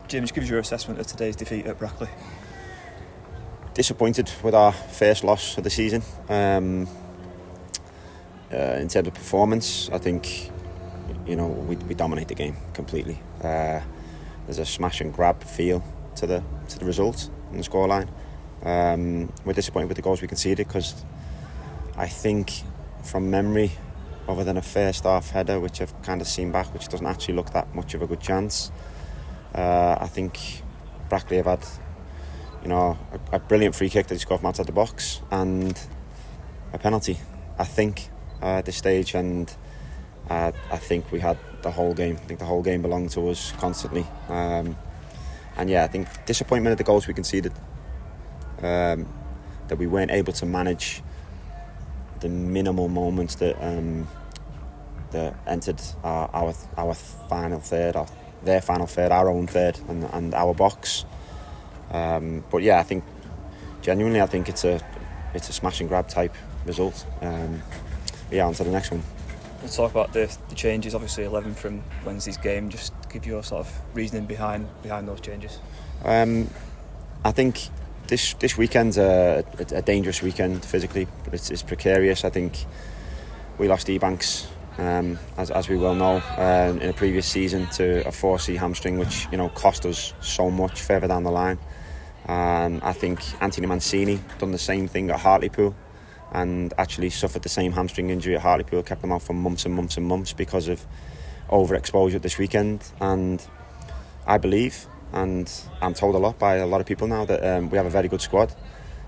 Jim, just give us your assessment of today's defeat at Brackley. Disappointed with our first loss of the season. In terms of performance, I think we dominate the game completely. There's a smash and grab feel to the result and the scoreline. We're disappointed with the goals we conceded because I think from memory, other than a first half header which I've kind of seen back, which doesn't actually look that much of a good chance, I think Brackley have had a brilliant free kick that he scored from outside the box and a penalty, I think, at this stage, and I think we had the whole game. I think the whole game belonged to us constantly, and I think disappointment at the goals we conceded, that we weren't able to manage the minimal moments that entered our final third, or their final third, our own third, and our box. But I think genuinely, I think it's a smash and grab type result. On to the next one. We'll talk about the changes. Obviously, 11 from Wednesday's game. Just give your sort of reasoning behind those changes. I think this weekend's a dangerous weekend physically. It's precarious. I think we lost Ebanks, as we well know, in a previous season to a 4C hamstring, which cost us so much further down the line. I think Anthony Mancini done the same thing at Hartlepool and actually suffered the same hamstring injury at Hartlepool, kept them out for months and months and months because of overexposure this weekend. And I believe, and I'm told a lot by a lot of people now, that we have a very good squad,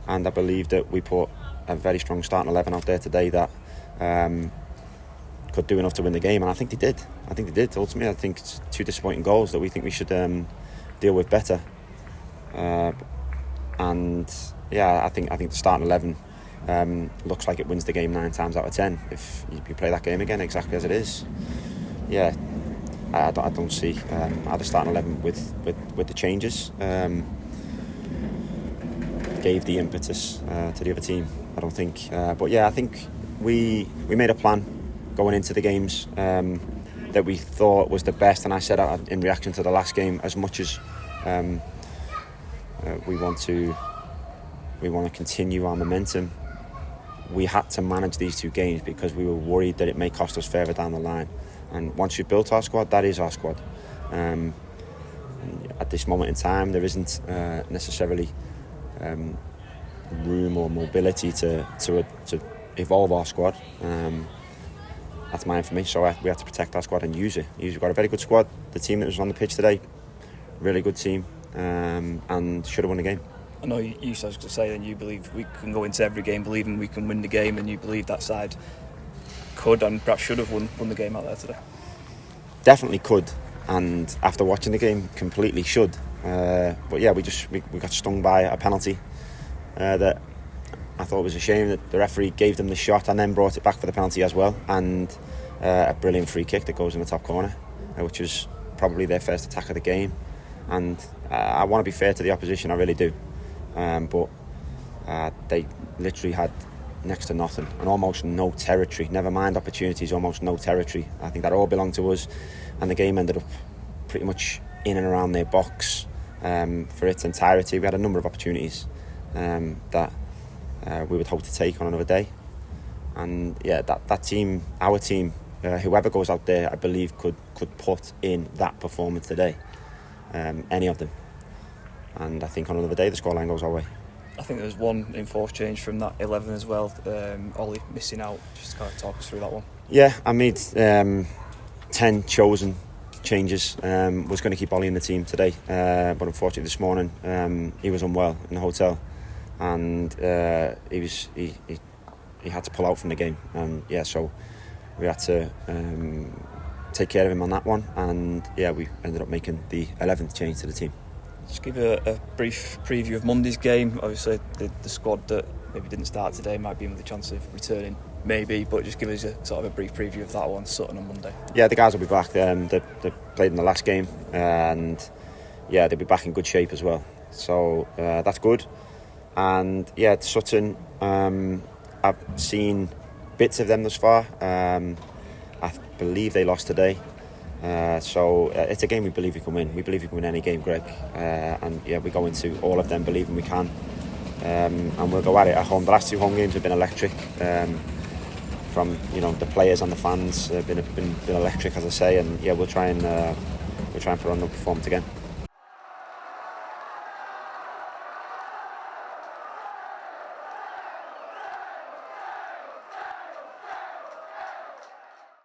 and I believe that we put a very strong starting 11 out there today that could do enough to win the game, and I think they did. Ultimately, I think it's two disappointing goals that we think we should deal with better. I think the starting 11 looks like it wins the game 9 times out of 10 if you play that game again exactly as it is. I don't see the starting 11 with the changes gave the impetus to the other team. I don't think, I think we made a plan going into the games that we thought was the best, and I said in reaction to the last game, as much as we want to continue our momentum, we had to manage these 2 games because we were worried that it may cost us further down the line. And once you've built our squad, that is our squad. At this moment in time, there isn't necessarily room or mobility to evolve our squad. That's my information. So we have to protect our squad and use it. We've got a very good squad. The team that was on the pitch today, really good team, and should have won the game. I know you used to say that you believe we can go into every game believing we can win the game, and you believe that side could and perhaps should have won the game out there today. Definitely could, and after watching the game, completely should. We got stung by a penalty that I thought was a shame that the referee gave them the shot and then brought it back for the penalty as well, and a brilliant free kick that goes in the top corner, which was probably their first attack of the game. And I want to be fair to the opposition, I really do, but they literally had next to nothing and almost no territory, never mind opportunities, almost no territory. I think that all belonged to us, and the game ended up pretty much in and around their box for its entirety. We had a number of opportunities that we would hope to take on another day, and that team, our team, whoever goes out there, I believe could put in that performance today, any of them, and I think on another day the scoreline goes our way. I think there was one enforced change from that 11 as well, Ollie missing out. Just kind of talk us through that one. Yeah, I made 10 chosen changes. Was going to keep Ollie in the team today, but unfortunately this morning he was unwell in the hotel, and he had to pull out from the game, and so we had to take care of him on that one, and we ended up making the 11th change to the team. Just give a brief preview of Monday's game. Obviously the squad that maybe didn't start today might be with a chance of returning, maybe, but just give us a sort of a brief preview of that one, Sutton on Monday. Yeah, the guys will be back. They played in the last game, and they'll be back in good shape as well, so that's good. And Sutton, I've seen bits of them thus far. I believe they lost today, So it's a game we believe we can win. We believe we can win any game, Greg. And yeah, we go into all of them believing we can. And we'll go at it at home. The last 2 home games have been electric. From the players and the fans, been electric, as I say. And yeah, we'll try and put on the performance again.